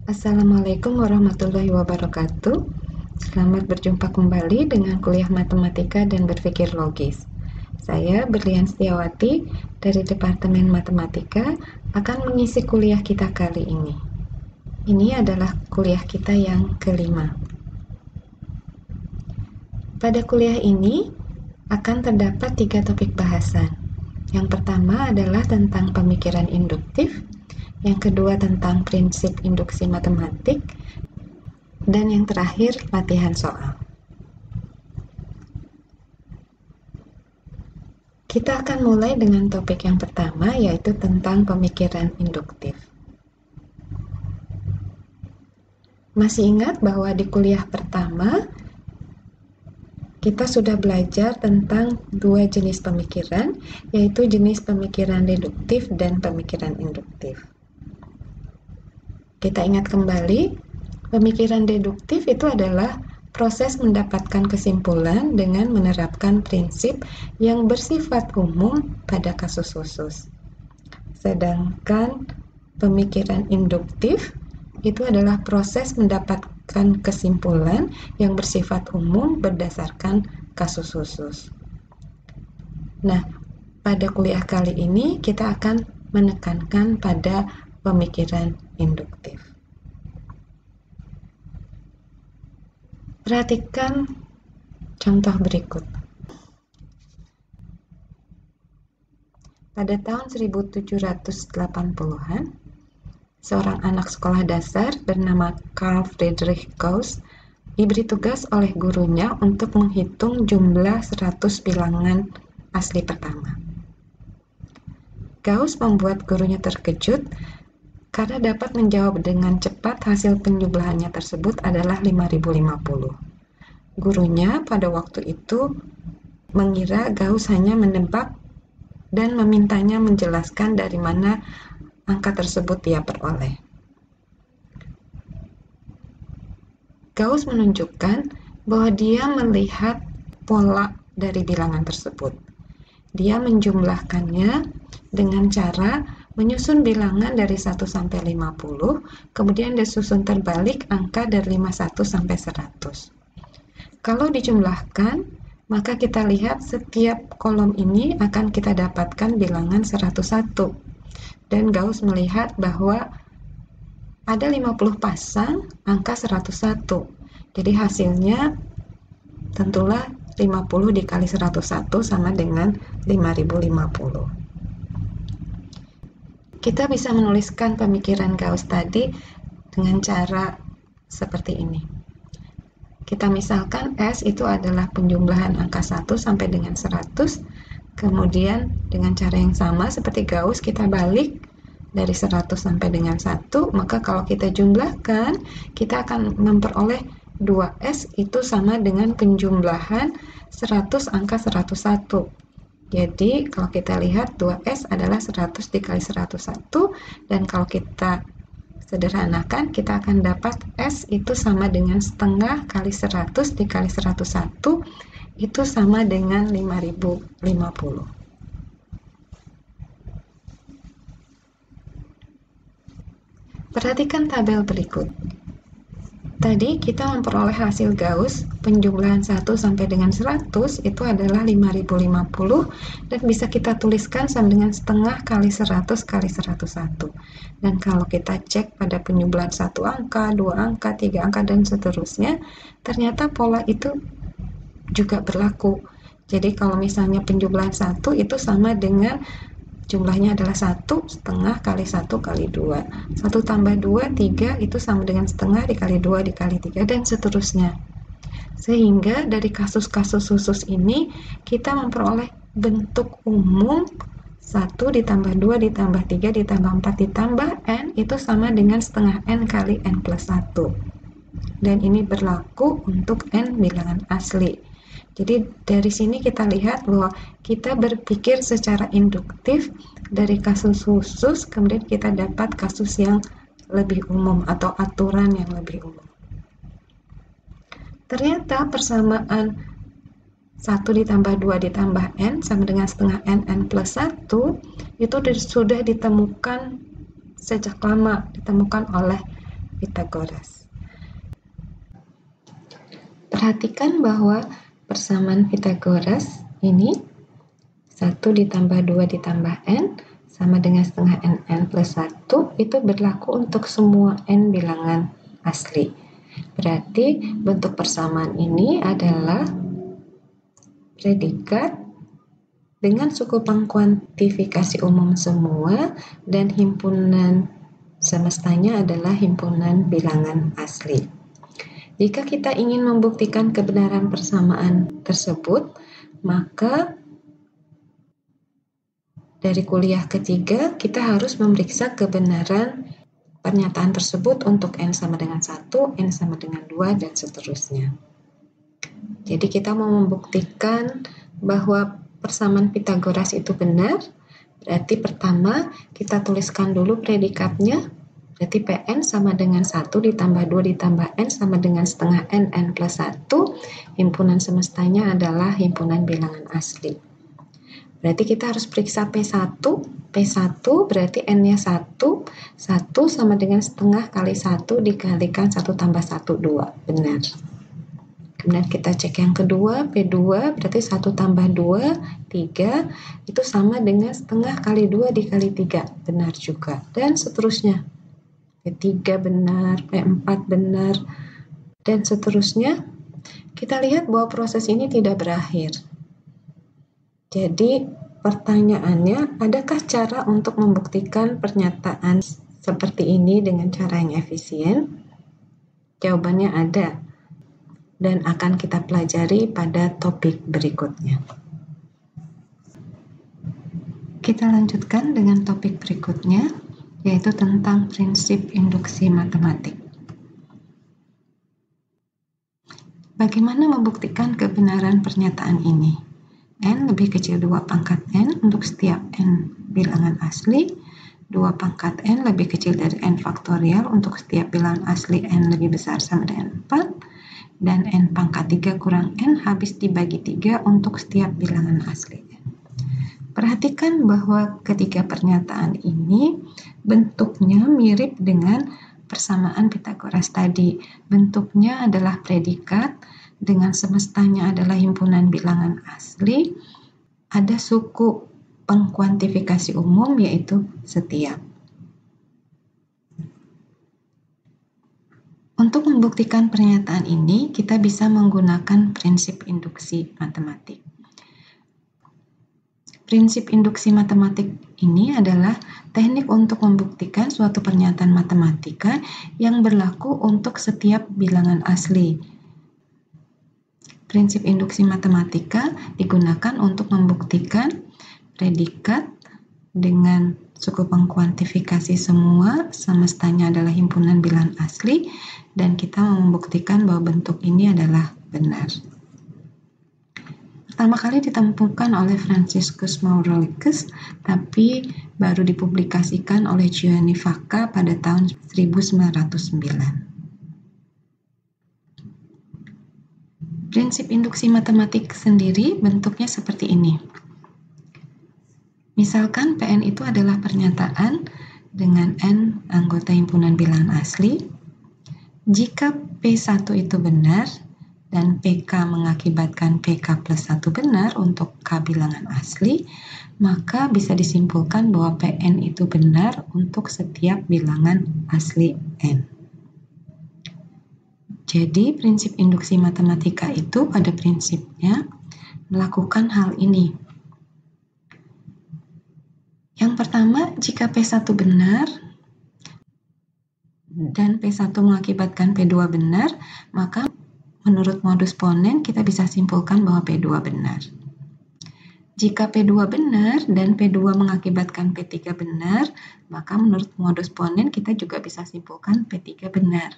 Assalamualaikum warahmatullahi wabarakatuh. Selamat berjumpa kembali dengan kuliah matematika dan berpikir logis. Saya Berlian Setiawati dari Departemen Matematika akan mengisi kuliah kita kali ini. Ini adalah kuliah kita yang kelima. Pada kuliah ini akan terdapat 3 topik bahasan. Yang pertama adalah tentang pemikiran induktif, yang kedua tentang prinsip induksi matematik, dan yang terakhir latihan soal. Kita akan mulai dengan topik yang pertama, yaitu tentang pemikiran induktif. Masih ingat bahwa di kuliah pertama kita sudah belajar tentang 2 jenis pemikiran, yaitu jenis pemikiran deduktif dan pemikiran induktif. Kita ingat kembali, pemikiran deduktif itu adalah proses mendapatkan kesimpulan dengan menerapkan prinsip yang bersifat umum pada kasus khusus. Sedangkan pemikiran induktif itu adalah proses mendapatkan kesimpulan yang bersifat umum berdasarkan kasus khusus. Nah, pada kuliah kali ini kita akan menekankan pada pemikiran induktif. Perhatikan contoh berikut. Pada tahun 1780-an, seorang anak sekolah dasar bernama Carl Friedrich Gauss diberi tugas oleh gurunya untuk menghitung jumlah 100 bilangan asli pertama. Gauss membuat gurunya terkejut karena dapat menjawab dengan cepat hasil penjumlahannya tersebut adalah 5050. Gurunya pada waktu itu mengira Gauss hanya menebak dan memintanya menjelaskan dari mana angka tersebut dia peroleh. Gauss menunjukkan bahwa dia melihat pola dari bilangan tersebut. Dia menjumlahkannya dengan cara menyusun bilangan dari 1 sampai 50, kemudian disusun terbalik angka dari 51 sampai 100. Kalau dijumlahkan, maka kita lihat setiap kolom ini akan kita dapatkan bilangan 101. Dan Gauss melihat bahwa ada 50 pasang angka 101. Jadi hasilnya tentulah 50 dikali 101 sama dengan 5050. Kita bisa menuliskan pemikiran Gauss tadi dengan cara seperti ini. Kita misalkan S itu adalah penjumlahan angka 1 sampai dengan 100. Kemudian dengan cara yang sama seperti Gauss kita balik dari 100 sampai dengan 1. Maka kalau kita jumlahkan, kita akan memperoleh 2S itu sama dengan penjumlahan 100 angka 101. Jadi kalau kita lihat 2S adalah 100 dikali 101, dan kalau kita sederhanakan kita akan dapat S itu sama dengan setengah kali 100 dikali 101 itu sama dengan 5050. Perhatikan tabel berikut. Tadi kita memperoleh hasil Gauss, penjumlahan 1 sampai dengan 100 itu adalah 5050 dan bisa kita tuliskan sama dengan setengah kali 100 kali 101. Dan kalau kita cek pada penjumlahan 1 angka, 2 angka, 3 angka, dan seterusnya, ternyata pola itu juga berlaku. Jadi kalau misalnya penjumlahan 1 itu sama dengan jumlahnya adalah 1 setengah kali 1 kali 2. 1 tambah 2, 3 itu sama dengan setengah dikali 2 dikali 3 dan seterusnya. Sehingga dari kasus-kasus khusus ini kita memperoleh bentuk umum 1 ditambah 2 ditambah 3 ditambah 4 ditambah N itu sama dengan setengah N kali N plus 1. Dan ini berlaku untuk N bilangan asli. Jadi dari sini kita lihat bahwa kita berpikir secara induktif dari kasus khusus, kemudian kita dapat kasus yang lebih umum atau aturan yang lebih umum. Ternyata persamaan 1 ditambah 2 ditambah N sama dengan setengah N plus 1 itu sudah ditemukan sejak lama, ditemukan oleh Pythagoras. Perhatikan bahwa persamaan Pythagoras ini 1 ditambah 2 ditambah n sama dengan setengah n plus 1 itu berlaku untuk semua n bilangan asli. Berarti bentuk persamaan ini adalah predikat dengan suku pengkuantifikasi umum semua dan himpunan semestanya adalah himpunan bilangan asli. Jika kita ingin membuktikan kebenaran persamaan tersebut, maka dari kuliah ketiga, kita harus memeriksa kebenaran pernyataan tersebut untuk n sama dengan 1, n sama dengan 2, dan seterusnya. Jadi kita mau membuktikan bahwa persamaan Pythagoras itu benar, berarti pertama kita tuliskan dulu predikatnya, berarti Pn sama dengan 1 ditambah 2 ditambah n sama dengan setengah n plus 1, himpunan semestanya adalah himpunan bilangan asli. Berarti kita harus periksa P1 berarti N-nya 1 sama dengan setengah kali 1 dikalikan 1 tambah 1, 2, benar. Kemudian kita cek yang kedua, P2 berarti 1 tambah 2, 3, itu sama dengan setengah kali 2 dikali 3, benar juga. Dan seterusnya, P3 benar, P4 benar, dan seterusnya. Kita lihat bahwa proses ini tidak berakhir. Jadi pertanyaannya, adakah cara untuk membuktikan pernyataan seperti ini dengan cara yang efisien? Jawabannya ada, dan akan kita pelajari pada topik berikutnya. Kita lanjutkan dengan topik berikutnya, yaitu tentang prinsip induksi matematik. Bagaimana membuktikan kebenaran pernyataan ini? N lebih kecil 2 pangkat N untuk setiap N bilangan asli, 2 pangkat N lebih kecil dari N faktorial untuk setiap bilangan asli N lebih besar sama dengan 4, dan N pangkat 3 kurang N habis dibagi 3 untuk setiap bilangan asli N. Perhatikan bahwa ketiga pernyataan ini bentuknya mirip dengan persamaan Pythagoras tadi. Bentuknya adalah predikat, dengan semestanya adalah himpunan bilangan asli, ada suku pengkuantifikasi umum yaitu setiap. Untuk membuktikan pernyataan ini, kita bisa menggunakan prinsip induksi matematik. Prinsip induksi matematik ini adalah teknik untuk membuktikan suatu pernyataan matematika yang berlaku untuk setiap bilangan asli. Prinsip induksi matematika digunakan untuk membuktikan predikat dengan suku pengkuantifikasi semua, semestanya adalah himpunan bilangan asli, dan kita membuktikan bahwa bentuk ini adalah benar. Pertama kali ditemukan oleh Franciscus Maurolycus, tapi baru dipublikasikan oleh Giovanni Vacca pada tahun 1909. Prinsip induksi matematik sendiri bentuknya seperti ini. Misalkan Pn itu adalah pernyataan dengan N anggota himpunan bilangan asli. Jika P1 itu benar dan PK mengakibatkan PK plus 1 benar untuk K bilangan asli, maka bisa disimpulkan bahwa Pn itu benar untuk setiap bilangan asli N. Jadi, prinsip induksi matematika itu pada prinsipnya melakukan hal ini. Yang pertama, jika P1 benar dan P1 mengakibatkan P2 benar, maka menurut modus Ponen kita bisa simpulkan bahwa P2 benar. Jika P2 benar dan P2 mengakibatkan P3 benar, maka menurut modus Ponen kita juga bisa simpulkan P3 benar.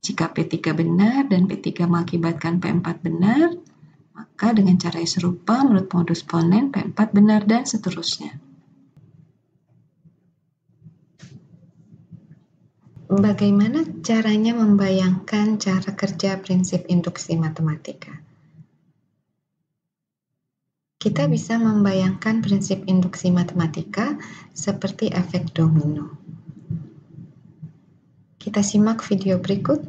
Jika P3 benar dan P3 mengakibatkan P4 benar, maka dengan cara yang serupa menurut modus Ponen P4 benar dan seterusnya. Bagaimana caranya membayangkan cara kerja prinsip induksi matematika? Kita bisa membayangkan prinsip induksi matematika seperti efek domino. Kita simak video berikut.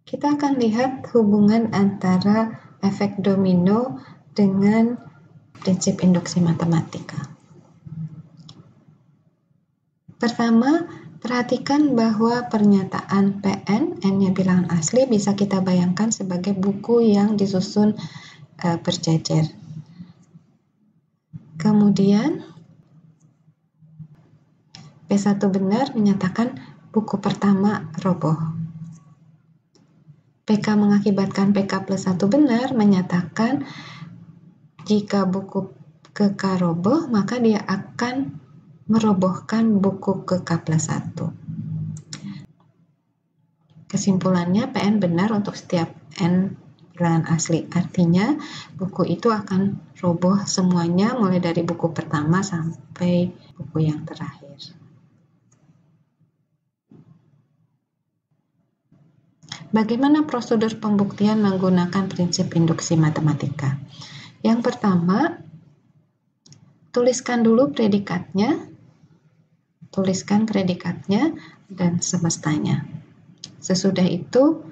Kita akan lihat hubungan antara efek domino dengan prinsip induksi matematika. Pertama, perhatikan bahwa pernyataan Pn, n-nya bilangan asli, bisa kita bayangkan sebagai buku yang disusun berjejer. Kemudian, P1 benar menyatakan buku pertama roboh. PK mengakibatkan PK plus 1 benar menyatakan jika buku ke K roboh, maka dia akan merobohkan buku ke K plus 1. Kesimpulannya, PN benar untuk setiap N bilangan asli. Artinya, buku itu akan roboh semuanya mulai dari buku pertama sampai buku yang terakhir. Bagaimana prosedur pembuktian menggunakan prinsip induksi matematika? Yang pertama, tuliskan dulu predikatnya, tuliskan predikatnya dan semestanya. Sesudah itu,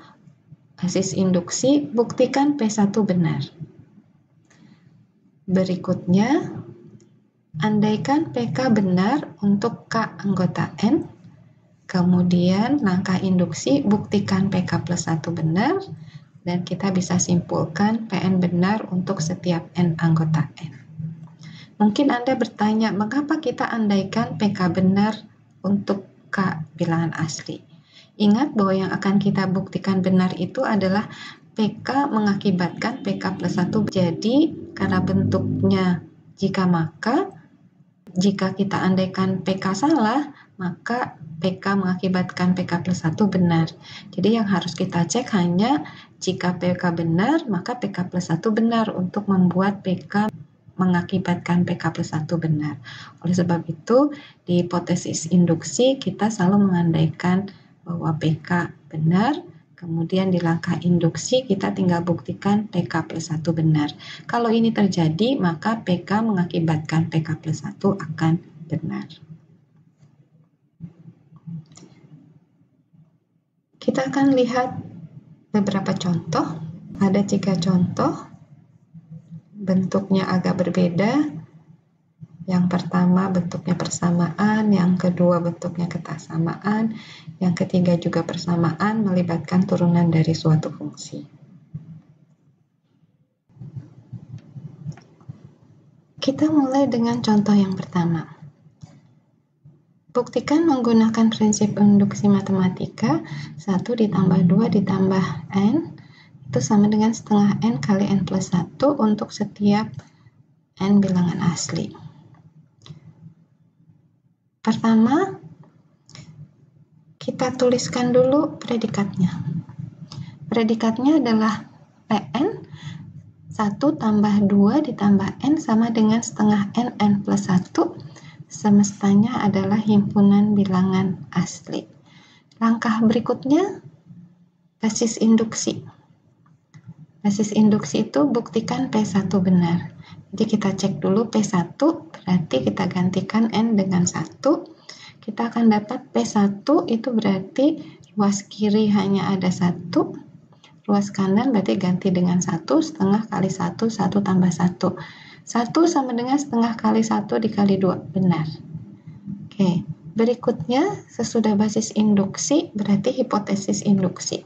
basis induksi, buktikan P1 benar. Berikutnya, andaikan PK benar untuk K anggota N, kemudian langkah induksi, buktikan PK plus 1 benar, dan kita bisa simpulkan PN benar untuk setiap N anggota N. Mungkin Anda bertanya, mengapa kita andaikan PK benar untuk K bilangan asli? Ingat bahwa yang akan kita buktikan benar itu adalah PK mengakibatkan PK plus 1. Jadi, karena bentuknya jika maka, jika kita andaikan PK salah, maka PK mengakibatkan PK plus 1 benar. Jadi yang harus kita cek hanya jika PK benar, maka PK plus 1 benar untuk membuat PK mengakibatkan PK plus 1 benar. Oleh sebab itu, di hipotesis induksi kita selalu mengandaikan bahwa PK benar, kemudian di langkah induksi kita tinggal buktikan PK plus 1 benar. Kalau ini terjadi, maka PK mengakibatkan PK plus 1 akan benar. Kita akan lihat beberapa contoh. Ada 3 contoh bentuknya agak berbeda. Yang pertama bentuknya persamaan, yang kedua bentuknya kesamaan, yang ketiga juga persamaan melibatkan turunan dari suatu fungsi. Kita mulai dengan contoh yang pertama. Buktikan menggunakan prinsip induksi matematika 1 ditambah 2 ditambah n itu sama dengan setengah n kali n plus 1 untuk setiap n bilangan asli. Pertama, kita tuliskan dulu predikatnya. Predikatnya adalah Pn 1 tambah 2 ditambah n sama dengan setengah n plus 1. Semestanya adalah himpunan bilangan asli. Langkah berikutnya, basis induksi. Basis induksi itu buktikan P1 benar. Jadi kita cek dulu P1, berarti kita gantikan N dengan 1. Kita akan dapat P1 itu berarti ruas kiri hanya ada 1. Ruas kanan berarti ganti dengan 1, setengah kali 1, 1 tambah 1. 1 sama dengan setengah kali 1 dikali 2, benar. Oke, berikutnya sesudah basis induksi berarti hipotesis induksi.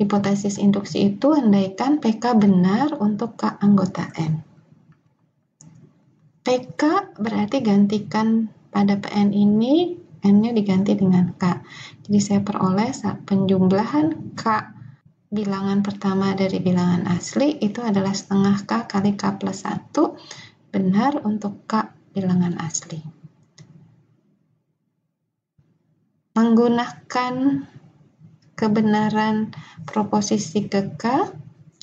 Hipotesis induksi itu andaikan PK benar untuk K anggota N. PK berarti gantikan pada PN ini, N-nya diganti dengan K. Jadi saya peroleh penjumlahan K bilangan pertama dari bilangan asli itu adalah setengah K kali K plus 1, benar untuk K bilangan asli. Menggunakan kebenaran proposisi ke K,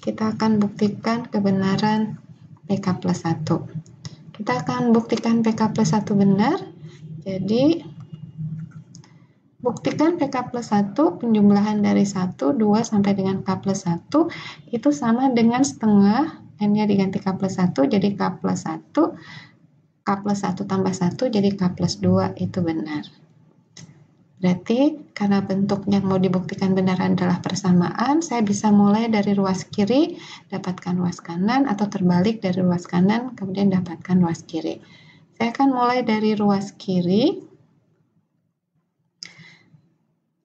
kita akan buktikan kebenaran PK plus 1. Kita akan buktikan PK plus 1 benar, jadi buktikan PK plus 1 penjumlahan dari 1, 2 sampai dengan K plus 1 itu sama dengan setengah, N-nya diganti K plus 1 jadi K plus 1, K plus 1 tambah 1 jadi K plus 2, itu benar. Berarti karena bentuk yang mau dibuktikan benar adalah persamaan, saya bisa mulai dari ruas kiri, dapatkan ruas kanan, atau terbalik dari ruas kanan, kemudian dapatkan ruas kiri. Saya akan mulai dari ruas kiri.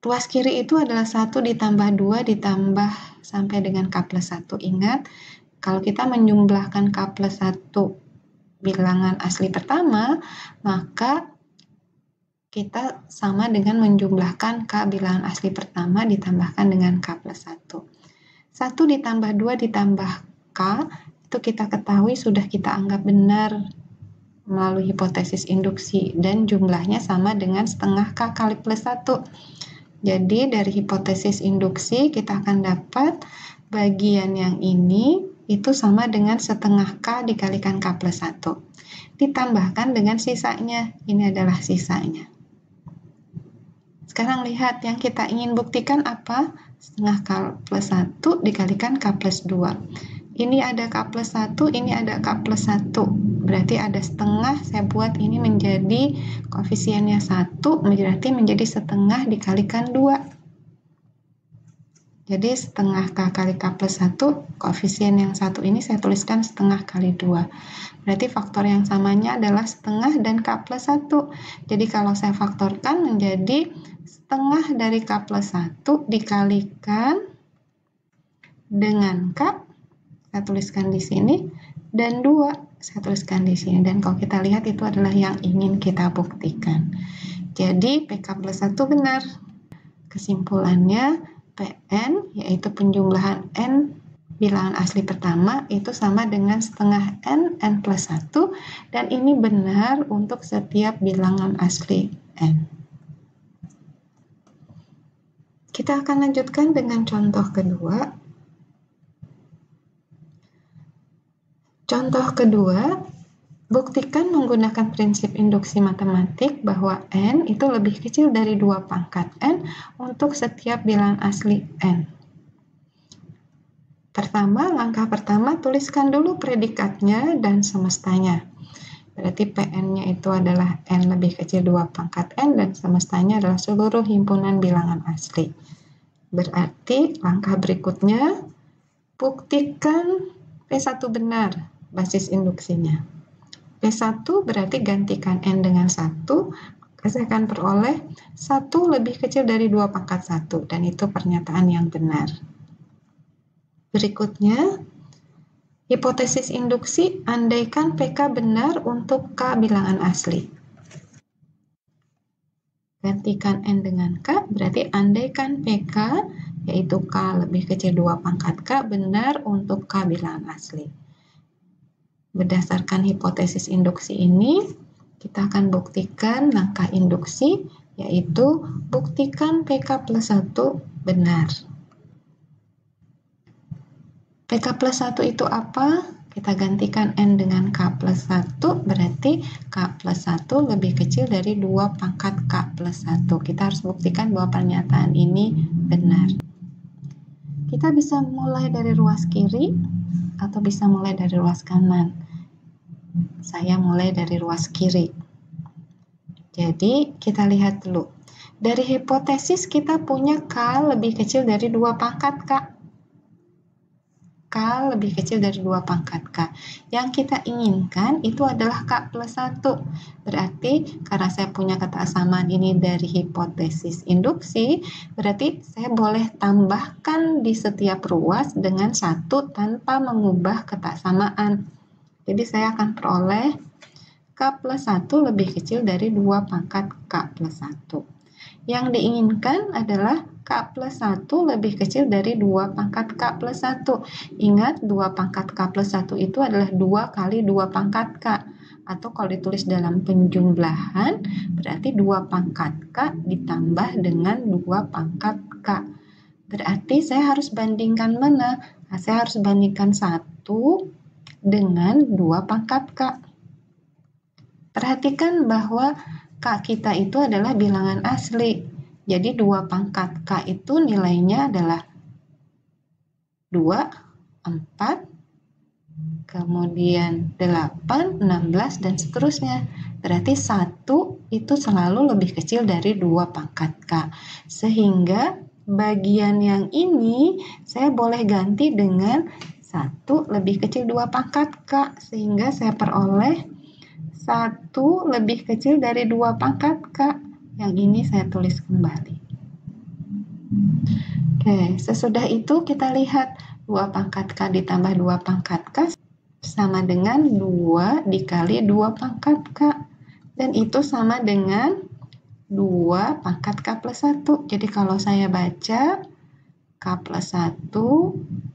Ruas kiri itu adalah 1 ditambah 2 ditambah sampai dengan K plus 1. Ingat, kalau kita menjumlahkan K plus 1 bilangan asli pertama, maka kita sama dengan menjumlahkan K bilangan asli pertama ditambahkan dengan K plus 1. 1 ditambah 2 ditambah K, itu kita ketahui sudah kita anggap benar melalui hipotesis induksi, dan jumlahnya sama dengan setengah K kali plus 1. Jadi dari hipotesis induksi kita akan dapat bagian yang ini itu sama dengan setengah K dikalikan K plus 1. Ditambahkan dengan sisanya, ini adalah sisanya. Sekarang lihat yang kita ingin buktikan apa? Setengah K plus 1 dikalikan K plus 2. Ini ada K plus 1, ini ada K plus 1. Berarti ada setengah, saya buat ini menjadi koefisiennya 1, berarti menjadi setengah dikalikan 2. Jadi setengah K kali K plus 1, koefisien yang 1 ini saya tuliskan setengah kali 2. Berarti faktor yang samanya adalah setengah dan K plus 1. Jadi kalau saya faktorkan menjadi setengah dari K plus 1 dikalikan dengan K, saya tuliskan di sini, dan 2, saya tuliskan di sini. Dan kalau kita lihat itu adalah yang ingin kita buktikan. Jadi PK plus 1 benar. Kesimpulannya, Pn, yaitu penjumlahan N bilangan asli pertama, itu sama dengan setengah N plus 1, dan ini benar untuk setiap bilangan asli N. Kita akan lanjutkan dengan contoh kedua. Contoh kedua, buktikan menggunakan prinsip induksi matematik bahwa N itu lebih kecil dari 2 pangkat N untuk setiap bilangan asli N. Pertama, langkah pertama, tuliskan dulu predikatnya dan semestanya. Berarti Pn-nya itu adalah N lebih kecil 2 pangkat N dan semestanya adalah seluruh himpunan bilangan asli. Berarti langkah berikutnya, buktikan P1 benar. basis induksinya. P1 berarti gantikan N dengan 1, maka saya akan peroleh 1 lebih kecil dari 2 pangkat 1, dan itu pernyataan yang benar. Berikutnya, hipotesis induksi, andaikan PK benar untuk K bilangan asli. Gantikan N dengan K, berarti andaikan PK, yaitu K lebih kecil 2 pangkat K, benar untuk K bilangan asli. Berdasarkan hipotesis induksi ini, kita akan buktikan langkah induksi, yaitu buktikan PK plus 1 benar. PK plus 1 itu apa? Kita gantikan N dengan K plus 1, berarti K plus 1 lebih kecil dari 2 pangkat K plus 1. Kita harus buktikan bahwa pernyataan ini benar. Kita bisa mulai dari ruas kiri, atau bisa mulai dari ruas kanan. Saya mulai dari ruas kiri. Jadi, kita lihat dulu. Dari hipotesis kita punya K lebih kecil dari 2 pangkat K. K lebih kecil dari 2 pangkat K. Yang kita inginkan itu adalah K plus 1. Berarti karena saya punya kesamaan ini dari hipotesis induksi, berarti saya boleh tambahkan di setiap ruas dengan 1 tanpa mengubah kesamaan. Jadi saya akan peroleh K plus 1 lebih kecil dari 2 pangkat K plus 1. Yang diinginkan adalah K plus 1 lebih kecil dari 2 pangkat K plus 1. Ingat, 2 pangkat K plus 1 itu adalah 2 kali 2 pangkat K. Atau kalau ditulis dalam penjumlahan, berarti 2 pangkat K ditambah dengan 2 pangkat K. Berarti saya harus bandingkan mana? Nah, saya harus bandingkan 1 dengan 2 pangkat K. Perhatikan bahwa K kita itu adalah bilangan asli. Jadi 2 pangkat K itu nilainya adalah 2, 4, kemudian 8, 16, dan seterusnya. Berarti 1 itu selalu lebih kecil dari 2 pangkat K. Sehingga bagian yang ini saya boleh ganti dengan 1 lebih kecil 2 pangkat K. Sehingga saya peroleh 1 lebih kecil dari 2 pangkat K. Yang ini saya tulis kembali. Oke, sesudah itu kita lihat 2 pangkat K ditambah 2 pangkat K sama dengan 2 dikali 2 pangkat K. Dan itu sama dengan 2 pangkat K plus 1. Jadi kalau saya baca, K plus 1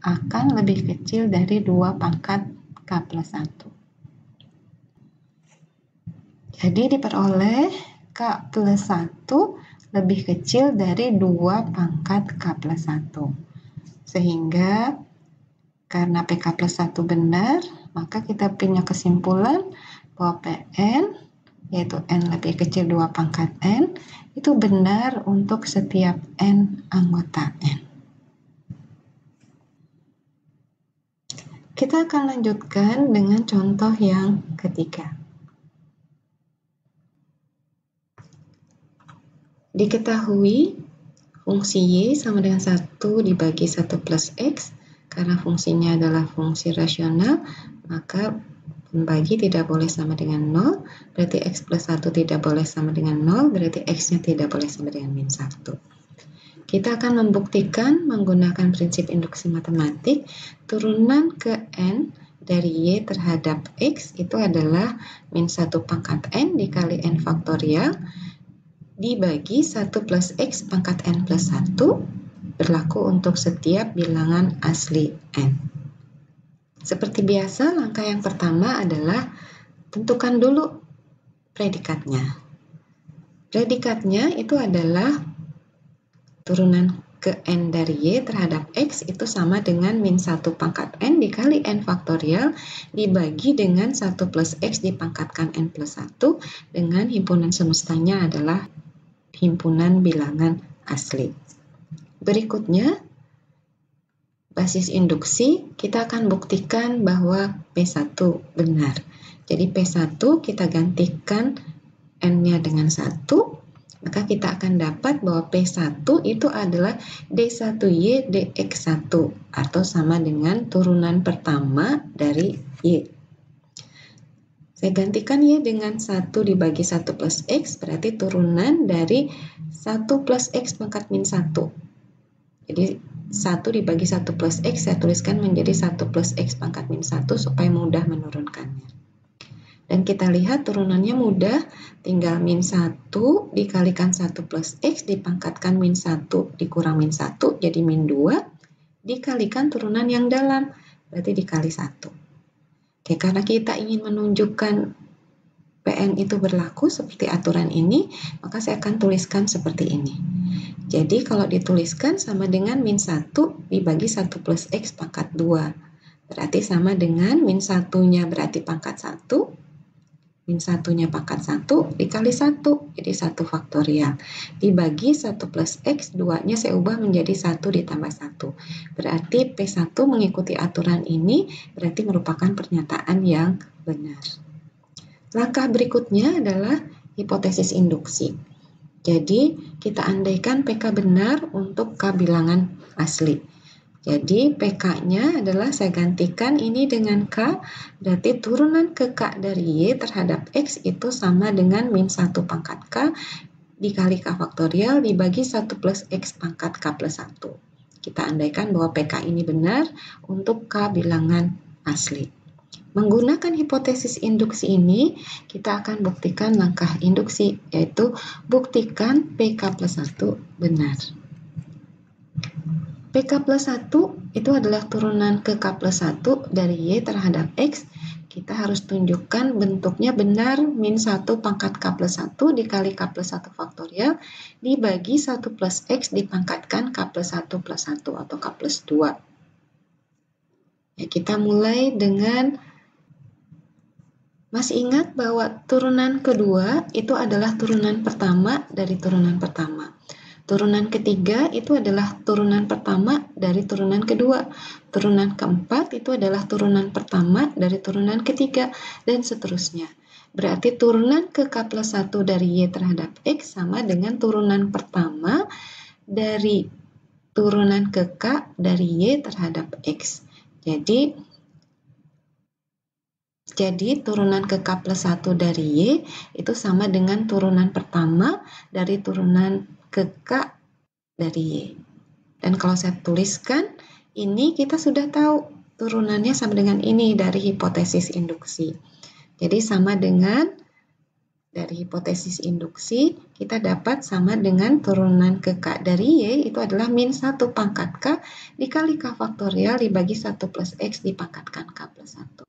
akan lebih kecil dari 2 pangkat K plus 1. Jadi diperoleh K plus 1 lebih kecil dari 2 pangkat K plus 1. Sehingga karena PK plus 1 benar, maka kita punya kesimpulan bahwa Pn, yaitu N lebih kecil 2 pangkat N, itu benar untuk setiap N anggota N. Kita akan lanjutkan dengan contoh yang ketiga. Diketahui fungsi Y sama dengan 1 dibagi 1 plus X. Karena fungsinya adalah fungsi rasional, maka pembagi tidak boleh sama dengan 0. Berarti X plus 1 tidak boleh sama dengan 0. Berarti X-nya tidak boleh sama dengan min 1. Kita akan membuktikan menggunakan prinsip induksi matematik. Turunan ke N dari Y terhadap X itu adalah min 1 pangkat N dikali N faktorial dibagi 1 plus X pangkat N plus 1 berlaku untuk setiap bilangan asli N. Seperti biasa, langkah yang pertama adalah tentukan dulu predikatnya. Predikatnya itu adalah turunan ke N dari Y terhadap X itu sama dengan min 1 pangkat N dikali N faktorial dibagi dengan 1 plus X dipangkatkan N plus 1 dengan himpunan semestanya adalah himpunan bilangan asli. Berikutnya, basis induksi, kita akan buktikan bahwa P1 benar. Jadi P1 kita gantikan N-nya dengan 1, maka kita akan dapat bahwa P1 itu adalah D1Y dx1 atau sama dengan turunan pertama dari Y. Saya gantikan ya dengan 1 dibagi 1 plus X, berarti turunan dari 1 plus X pangkat min 1. Jadi 1 dibagi 1 plus X saya tuliskan menjadi 1 plus X pangkat min 1 supaya mudah menurunkannya. Dan kita lihat turunannya mudah, tinggal min 1 dikalikan 1 plus X dipangkatkan min 1 dikurang min 1 jadi min 2 dikalikan turunan yang dalam, berarti dikali 1. Oke, karena kita ingin menunjukkan PN itu berlaku seperti aturan ini, maka saya akan tuliskan seperti ini. Jadi kalau dituliskan sama dengan min 1 dibagi 1 plus X pangkat 2. Berarti sama dengan min 1-nya berarti pangkat 1, min 1-nya pangkat 1 dikali 1, jadi 1 faktorial. Dibagi 1 plus X, 2-nya saya ubah menjadi 1 ditambah 1. Berarti P1 mengikuti aturan ini, berarti merupakan pernyataan yang benar. Langkah berikutnya adalah hipotesis induksi. Jadi, kita andaikan PK benar untuk K bilangan asli. Jadi PK-nya adalah saya gantikan ini dengan K, berarti turunan ke K dari Y terhadap X itu sama dengan min 1 pangkat K dikali K faktorial dibagi 1 plus X pangkat K plus 1. Kita andaikan bahwa PK ini benar untuk K bilangan asli. Menggunakan hipotesis induksi ini, kita akan buktikan langkah induksi, yaitu buktikan PK plus 1 benar. PK plus 1 itu adalah turunan ke K plus 1 dari Y terhadap X. Kita harus tunjukkan bentuknya benar min 1 pangkat K plus 1 dikali K plus 1 faktorial dibagi 1 plus X dipangkatkan K plus 1 plus 1 atau K plus 2. Ya, kita mulai dengan, masih ingat bahwa turunan kedua itu adalah turunan pertama dari turunan pertama. Turunan ketiga itu adalah turunan pertama dari turunan kedua. Turunan keempat itu adalah turunan pertama dari turunan ketiga, dan seterusnya. Berarti turunan ke K plus 1 dari Y terhadap X sama dengan turunan pertama dari turunan ke K dari Y terhadap X. Jadi turunan ke K plus 1 dari Y itu sama dengan turunan pertama dari turunan ke K dari Y. Dan kalau saya tuliskan, ini kita sudah tahu turunannya sama dengan ini dari hipotesis induksi. Jadi sama dengan dari hipotesis induksi, kita dapat sama dengan turunan ke K dari Y itu adalah min 1 pangkat K dikali K faktorial dibagi 1 plus X dipangkatkan K plus 1.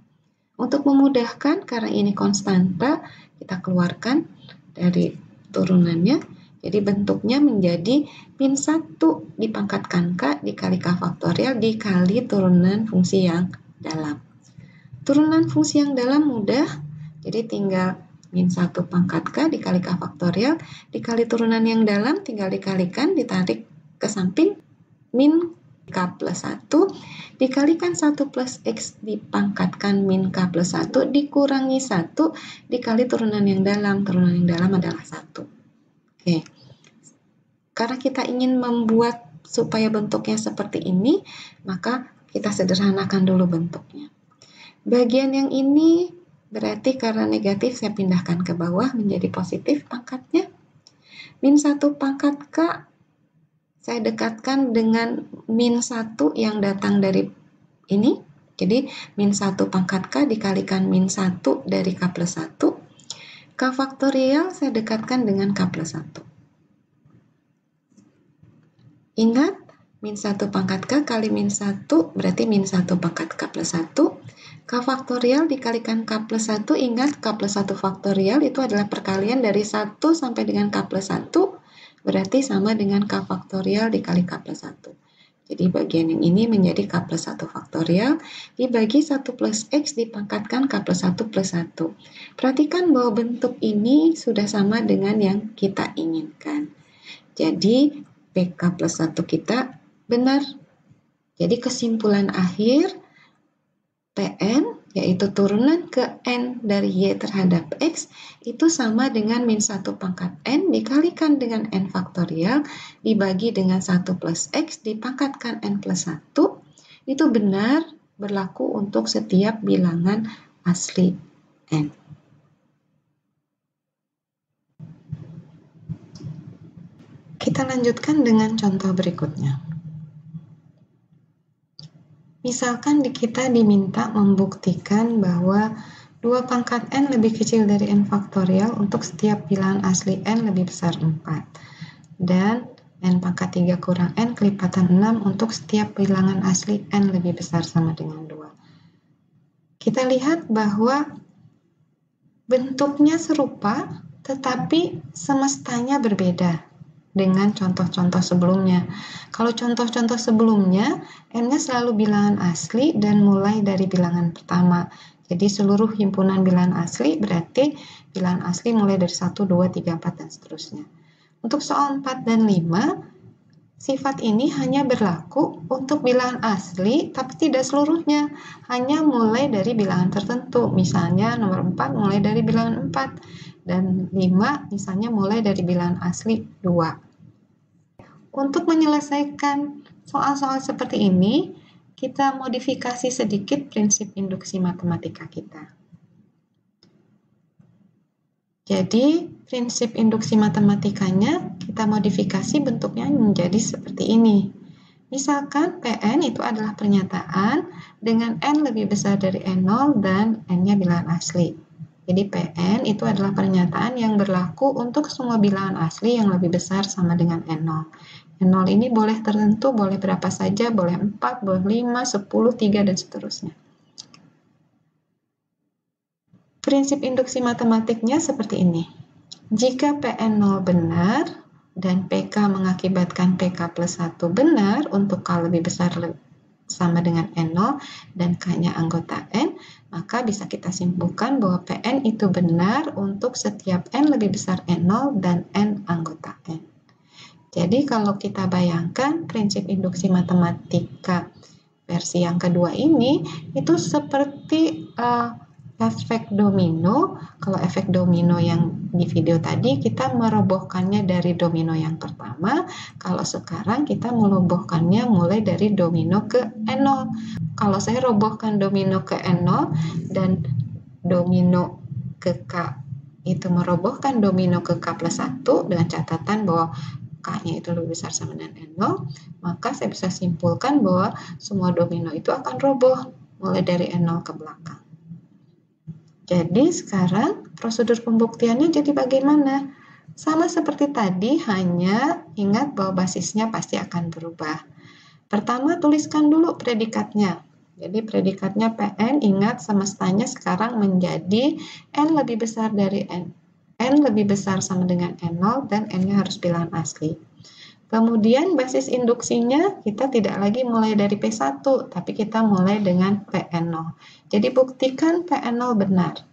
Untuk memudahkan, karena ini konstanta, kita keluarkan dari turunannya. Jadi bentuknya menjadi min 1 dipangkatkan K dikali K faktorial dikali turunan fungsi yang dalam. Turunan fungsi yang dalam mudah, jadi tinggal min 1 pangkat K dikali K faktorial dikali turunan yang dalam, tinggal dikalikan, ditarik ke samping, min K plus 1 dikalikan 1 plus X dipangkatkan min K plus 1 dikurangi 1 dikali turunan yang dalam adalah 1. Oke. Karena kita ingin membuat supaya bentuknya seperti ini, maka kita sederhanakan dulu bentuknya. Bagian yang ini berarti karena negatif saya pindahkan ke bawah menjadi positif pangkatnya. Min 1 pangkat K saya dekatkan dengan min 1 yang datang dari ini. Jadi min 1 pangkat K dikalikan min 1 dari K plus 1. K faktorial saya dekatkan dengan K plus 1. Ingat, min 1 pangkat K kali min 1 berarti min 1 pangkat K plus 1. K faktorial dikalikan K plus 1, ingat K plus 1 faktorial itu adalah perkalian dari 1 sampai dengan K plus 1, berarti sama dengan K faktorial dikali K plus 1. Jadi bagian yang ini menjadi K plus 1 faktorial dibagi 1 plus X dipangkatkan K plus 1 plus 1. Perhatikan bahwa bentuk ini sudah sama dengan yang kita inginkan. Jadi PK plus 1 kita benar. Jadi kesimpulan akhir, PN yaitu turunan ke N dari Y terhadap X itu sama dengan min 1 pangkat N dikalikan dengan N faktorial dibagi dengan 1 plus X dipangkatkan N plus 1. Itu benar berlaku untuk setiap bilangan asli N. Kita lanjutkan dengan contoh berikutnya. Misalkan kita diminta membuktikan bahwa 2 pangkat n lebih kecil dari n faktorial untuk setiap bilangan asli n lebih besar 4. Dan n pangkat 3 kurang n kelipatan 6 untuk setiap bilangan asli n lebih besar sama dengan 2. Kita lihat bahwa bentuknya serupa, tetapi semestanya berbeda dengan contoh-contoh sebelumnya. Kalau contoh-contoh sebelumnya, n-nya selalu bilangan asli dan mulai dari bilangan pertama. Jadi seluruh himpunan bilangan asli berarti bilangan asli mulai dari 1, 2, 3, 4, dan seterusnya. Untuk soal 4 dan 5, sifat ini hanya berlaku untuk bilangan asli, tapi tidak seluruhnya. Hanya mulai dari bilangan tertentu. Misalnya nomor 4 mulai dari bilangan 4. Dan 5 misalnya mulai dari bilangan asli 2. Untuk menyelesaikan soal-soal seperti ini, kita modifikasi sedikit prinsip induksi matematika kita. Jadi, prinsip induksi matematikanya kita modifikasi bentuknya menjadi seperti ini. Misalkan Pn itu adalah pernyataan dengan n lebih besar dari n0 dan n-nya bilangan asli. Jadi Pn itu adalah pernyataan yang berlaku untuk semua bilangan asli yang lebih besar sama dengan n0. n0 ini boleh tertentu, boleh berapa saja, boleh 4, boleh 5, 10, 3, dan seterusnya. Prinsip induksi matematiknya seperti ini. Jika Pn0 benar dan Pk mengakibatkan Pk plus 1 benar untuk K lebih besar sama dengan N0 dan K-nya anggota N, maka bisa kita simpulkan bahwa Pn itu benar untuk setiap N lebih besar N0 dan N anggota N. Jadi kalau kita bayangkan prinsip induksi matematika versi yang kedua ini, itu seperti efek domino. Kalau efek domino yang di video tadi kita merobohkannya dari domino yang pertama, kalau sekarang kita merobohkannya mulai dari domino ke N0. Kalau saya robohkan domino ke N0 dan domino ke K itu merobohkan domino ke K plus 1 dengan catatan bahwa K-nya itu lebih besar sama dengan N0, maka saya bisa simpulkan bahwa semua domino itu akan roboh mulai dari N0 ke belakang. Jadi sekarang prosedur pembuktiannya jadi bagaimana? Sama seperti tadi, hanya ingat bahwa basisnya pasti akan berubah. Pertama, tuliskan dulu predikatnya. Jadi predikatnya Pn, ingat semestanya sekarang menjadi n lebih besar dari n. N lebih besar sama dengan n0 dan n-nya harus bilangan asli. Kemudian basis induksinya kita tidak lagi mulai dari P1, tapi kita mulai dengan Pn0. Jadi buktikan Pn0 benar.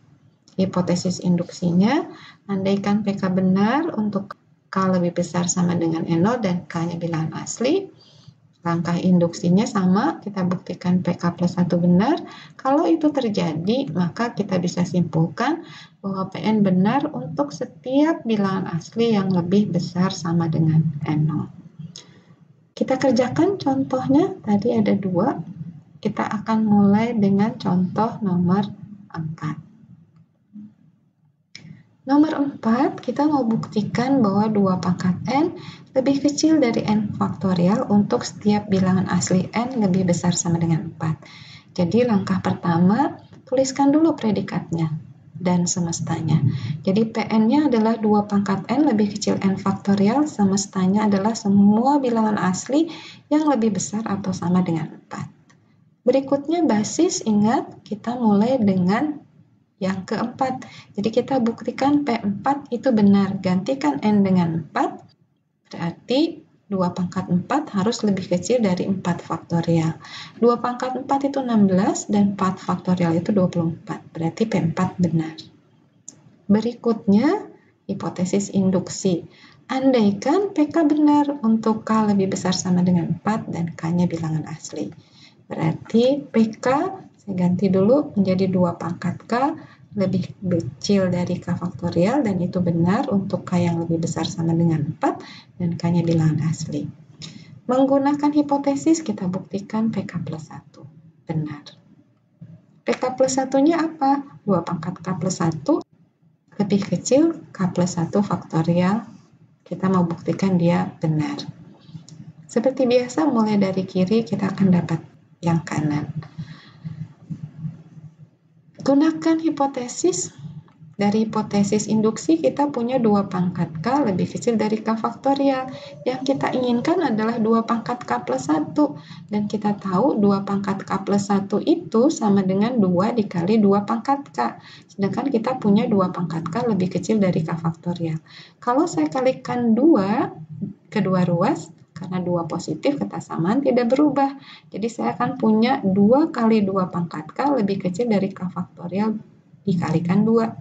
Hipotesis induksinya, andaikan Pk benar untuk K lebih besar sama dengan N0 dan K-nya bilangan asli. Langkah induksinya sama, kita buktikan Pk plus 1 benar. Kalau itu terjadi, maka kita bisa simpulkan bahwa Pn benar untuk setiap bilangan asli yang lebih besar sama dengan N0. Kita kerjakan contohnya, tadi ada 2. Kita akan mulai dengan contoh nomor 4. Nomor 4, kita mau buktikan bahwa 2 pangkat n lebih kecil dari n faktorial untuk setiap bilangan asli n lebih besar sama dengan 4. Jadi langkah pertama, tuliskan dulu predikatnya dan semestanya. Jadi Pn-nya adalah 2 pangkat n lebih kecil n faktorial, semestanya adalah semua bilangan asli yang lebih besar atau sama dengan 4. Berikutnya basis, ingat kita mulai dengan yang keempat. Jadi kita buktikan P4 itu benar. Gantikan N dengan 4, berarti 2 pangkat 4 harus lebih kecil dari 4 faktorial. 2 pangkat 4 itu 16 dan 4 faktorial itu 24. Berarti P4 benar. Berikutnya, hipotesis induksi. Andaikan PK benar untuk K lebih besar sama dengan 4 dan K-nya bilangan asli. Berarti PK saya ganti dulu menjadi 2 pangkat K lebih kecil dari K faktorial dan itu benar untuk K yang lebih besar sama dengan 4 dan K-nya bilangan asli. Menggunakan hipotesis kita buktikan PK plus 1. Benar. PK plus 1-nya apa? 2 pangkat K plus 1 lebih kecil K plus 1 faktorial kita mau buktikan dia benar. Seperti biasa, mulai dari kiri kita akan dapat yang kanan. Gunakan hipotesis. Dari hipotesis induksi kita punya 2 pangkat K lebih kecil dari K faktorial. Yang kita inginkan adalah 2 pangkat K plus 1. Dan kita tahu 2 pangkat K plus 1 itu sama dengan 2 dikali 2 pangkat K. Sedangkan kita punya 2 pangkat K lebih kecil dari K faktorial. Kalau saya kalikan 2, kedua ruas, karena 2 positif kesamaan tidak berubah. Jadi saya akan punya 2 kali 2 pangkat K lebih kecil dari K faktorial dikalikan 2.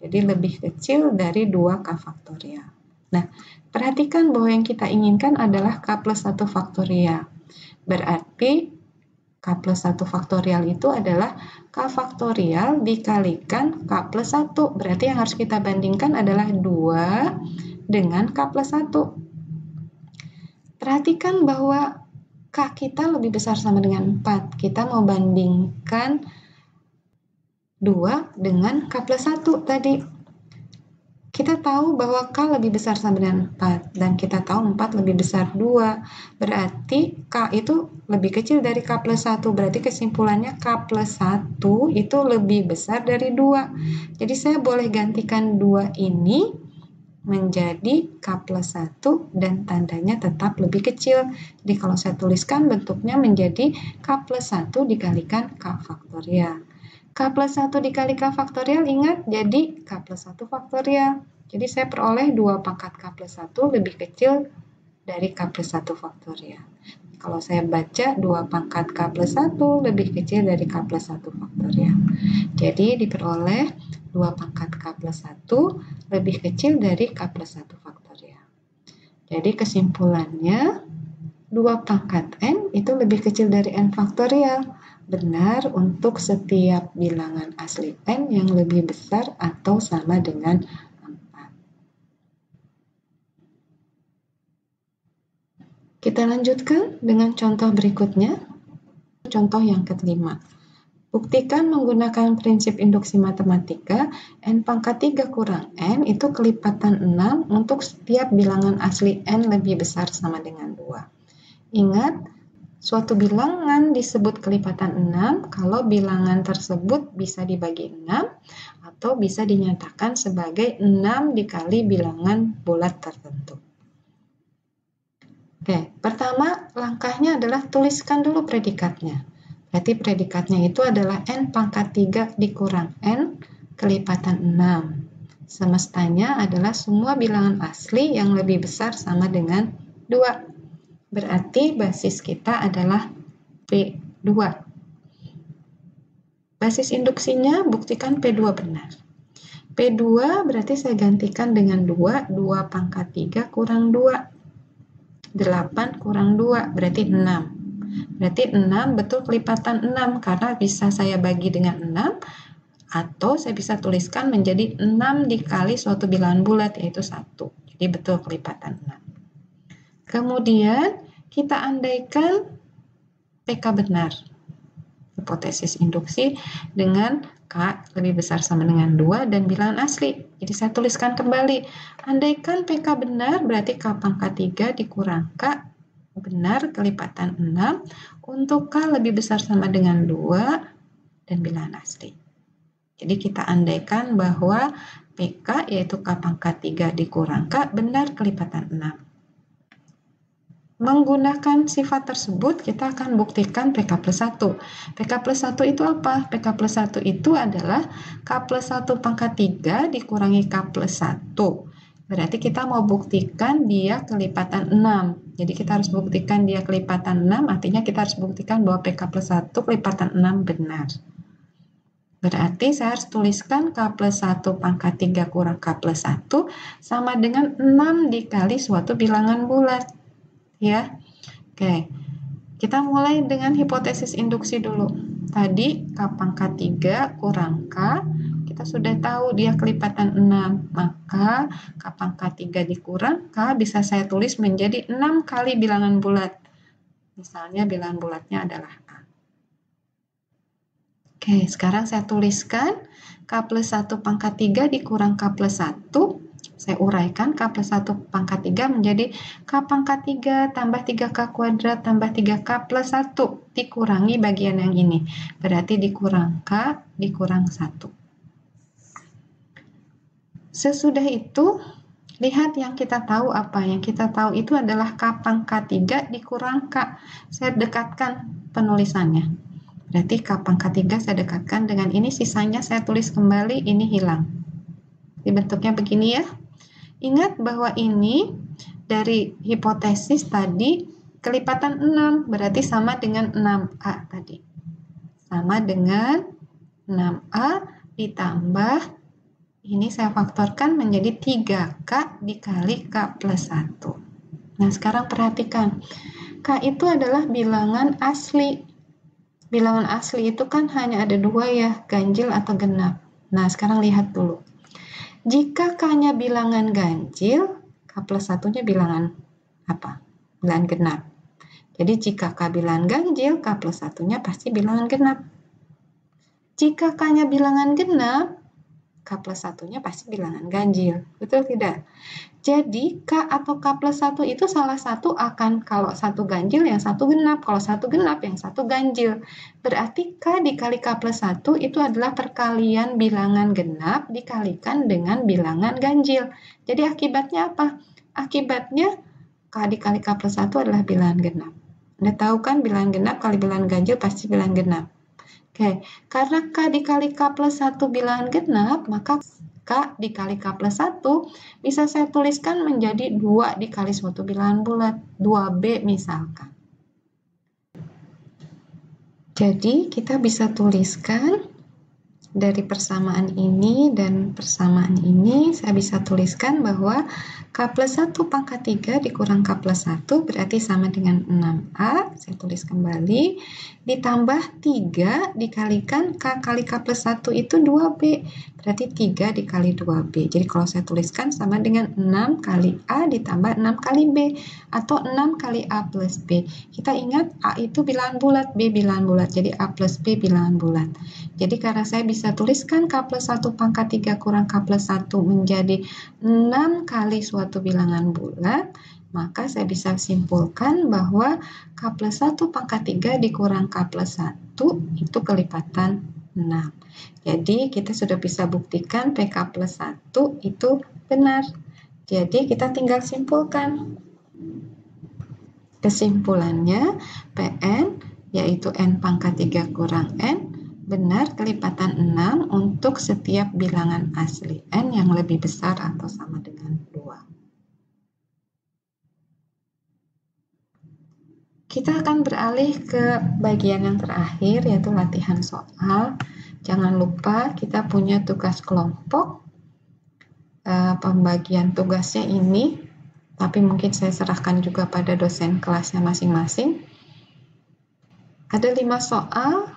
Jadi lebih kecil dari 2K faktorial. Nah, perhatikan bahwa yang kita inginkan adalah K plus 1 faktorial. Berarti K plus 1 faktorial itu adalah K faktorial dikalikan K plus 1. Berarti yang harus kita bandingkan adalah 2 dengan K plus 1. Perhatikan bahwa K kita lebih besar sama dengan 4. Kita mau bandingkan 2 dengan K plus 1 tadi. Kita tahu bahwa K lebih besar sama dengan 4, dan kita tahu 4 lebih besar 2. Berarti K itu lebih kecil dari K plus 1. Berarti kesimpulannya K plus 1 itu lebih besar dari 2. Jadi saya boleh gantikan 2 ini menjadi K plus 1 dan tandanya tetap lebih kecil. Jadi kalau saya tuliskan bentuknya menjadi K plus 1 dikalikan K faktorial. K plus 1 dikali K faktorial, ingat, jadi K plus 1 faktorial. Jadi saya peroleh 2 pangkat K plus 1 lebih kecil dari K plus 1 faktorial. Kalau saya baca 2 pangkat K plus 1 lebih kecil dari K plus 1 faktorial. Jadi diperoleh 2 pangkat K plus 1 lebih kecil dari K plus 1 faktorial. Jadi kesimpulannya 2 pangkat N itu lebih kecil dari N faktorial. Benar untuk setiap bilangan asli N yang lebih besar atau sama dengan 4. Kita lanjutkan dengan contoh berikutnya. Contoh yang kelima. Buktikan menggunakan prinsip induksi matematika, N pangkat 3 kurang N itu kelipatan 6 untuk setiap bilangan asli N lebih besar sama dengan 2. Ingat, suatu bilangan disebut kelipatan 6 kalau bilangan tersebut bisa dibagi 6 atau bisa dinyatakan sebagai 6 dikali bilangan bulat tertentu. Oke, pertama langkahnya adalah tuliskan dulu predikatnya. Berarti predikatnya itu adalah N pangkat 3 dikurang N kelipatan 6. Semestanya adalah semua bilangan asli yang lebih besar sama dengan 2. Berarti basis kita adalah P2. Basis induksinya buktikan P2 benar. P2 berarti saya gantikan dengan 2, 2 pangkat 3 kurang 2. 8 kurang 2 berarti 6. Berarti 6 betul kelipatan 6 karena bisa saya bagi dengan 6 atau saya bisa tuliskan menjadi 6 dikali suatu bilangan bulat yaitu 1. Jadi betul kelipatan 6. Kemudian kita andaikan PK benar, hipotesis induksi dengan K lebih besar sama dengan 2 dan bilangan asli. Jadi saya tuliskan kembali, andaikan PK benar berarti K pangkat 3 dikurang K benar kelipatan 6 untuk K lebih besar sama dengan 2 dan bilangan asli. Jadi kita andaikan bahwa PK yaitu K pangkat 3 dikurang K benar kelipatan 6. Menggunakan sifat tersebut, kita akan buktikan PK plus 1. PK plus 1 itu apa? PK plus 1 itu adalah K plus 1 pangkat 3 dikurangi K plus 1. Berarti kita mau buktikan dia kelipatan 6. Jadi kita harus buktikan dia kelipatan 6, artinya kita harus buktikan bahwa PK plus 1 kelipatan 6 benar. Berarti saya harus tuliskan K plus 1 pangkat 3 kurang K plus 1 sama dengan 6 dikali suatu bilangan bulat. Ya, oke. Kita mulai dengan hipotesis induksi dulu. Tadi K pangkat 3 kurang K, kita sudah tahu dia kelipatan 6. Maka K pangkat 3 dikurang K bisa saya tulis menjadi 6 kali bilangan bulat. Misalnya bilangan bulatnya adalah A. Oke, sekarang saya tuliskan K plus 1 pangkat 3 dikurang K plus 1 Saya uraikan K plus 1 pangkat 3 menjadi K pangkat 3 tambah 3K kuadrat tambah 3K plus 1 dikurangi bagian yang ini. Berarti dikurang K dikurang 1. Sesudah itu, lihat yang kita tahu apa? Yang kita tahu itu adalah K pangkat 3 dikurang K. Saya dekatkan penulisannya. Berarti K pangkat 3 saya dekatkan dengan ini, sisanya saya tulis kembali, ini hilang. Dibentuknya begini ya. Ingat bahwa ini dari hipotesis tadi kelipatan 6, berarti sama dengan 6A tadi. Sama dengan 6A ditambah, ini saya faktorkan menjadi 3K dikali K plus 1. Nah, sekarang perhatikan. K itu adalah bilangan asli. Bilangan asli itu kan hanya ada 2 ya, ganjil atau genap. Nah, sekarang lihat dulu. Jika K-nya bilangan ganjil, K plus 1-nya bilangan apa? Bilangan genap. Jadi jika K bilangan ganjil, K plus 1-nya pasti bilangan genap. Jika K-nya bilangan genap, K plus 1-nya pasti bilangan ganjil. Betul tidak? Jadi K atau K plus 1 itu salah satu akan, kalau satu ganjil yang satu genap, kalau satu genap yang satu ganjil. Berarti K dikali K plus 1 itu adalah perkalian bilangan genap dikalikan dengan bilangan ganjil. Jadi akibatnya apa? Akibatnya K dikali K plus 1 adalah bilangan genap. Anda tahu kan bilangan genap kali bilangan ganjil pasti bilangan genap. Oke, karena K dikali K plus 1 bilangan genap, maka K dikali K plus 1 bisa saya tuliskan menjadi 2 dikali suatu bilangan bulat, 2B misalkan. Jadi kita bisa tuliskan dari persamaan ini dan persamaan ini, saya bisa tuliskan bahwa K plus 1 pangkat 3 dikurang K plus 1 berarti sama dengan 6A, saya tulis kembali, ditambah 3 dikalikan K kali K plus 1 itu 2B, berarti 3 dikali 2B. Jadi kalau saya tuliskan sama dengan 6 kali A ditambah 6 kali B, atau 6 kali A plus B. Kita ingat A itu bilangan bulat, B bilangan bulat, jadi A plus B bilangan bulat. Jadi karena saya bisa tuliskan K plus 1 pangkat 3 kurang K plus 1 menjadi 6 kali suatu bilangan bulat, maka saya bisa simpulkan bahwa K plus 1 pangkat 3 dikurang K plus 1 itu kelipatan 6. Jadi kita sudah bisa buktikan PK plus 1 itu benar. Jadi kita tinggal simpulkan. Kesimpulannya Pn yaitu N pangkat 3 kurang N benar kelipatan 6 untuk setiap bilangan asli N yang lebih besar atau sama dengan 2. Kita akan beralih ke bagian yang terakhir, yaitu latihan soal. Jangan lupa kita punya tugas kelompok. Pembagian tugasnya ini, tapi mungkin saya serahkan juga pada dosen kelasnya masing-masing. Ada 5 soal.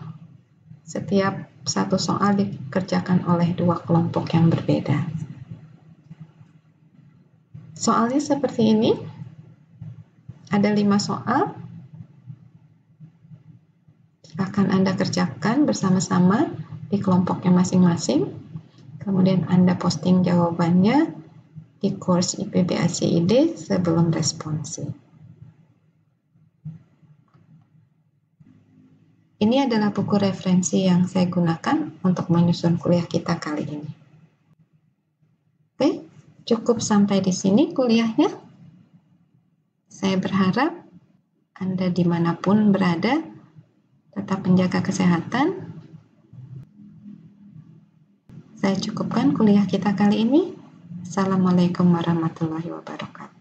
Setiap satu soal dikerjakan oleh 2 kelompok yang berbeda. Soalnya seperti ini. Ada 5 soal. Akan Anda kerjakan bersama-sama di kelompoknya masing-masing. Kemudian Anda posting jawabannya di course IPB-ACID sebelum responsi. Ini adalah buku referensi yang saya gunakan untuk menyusun kuliah kita kali ini. Oke, cukup sampai di sini kuliahnya. Saya berharap Anda dimanapun berada, tetap menjaga kesehatan. Saya cukupkan kuliah kita kali ini. Assalamualaikum warahmatullahi wabarakatuh.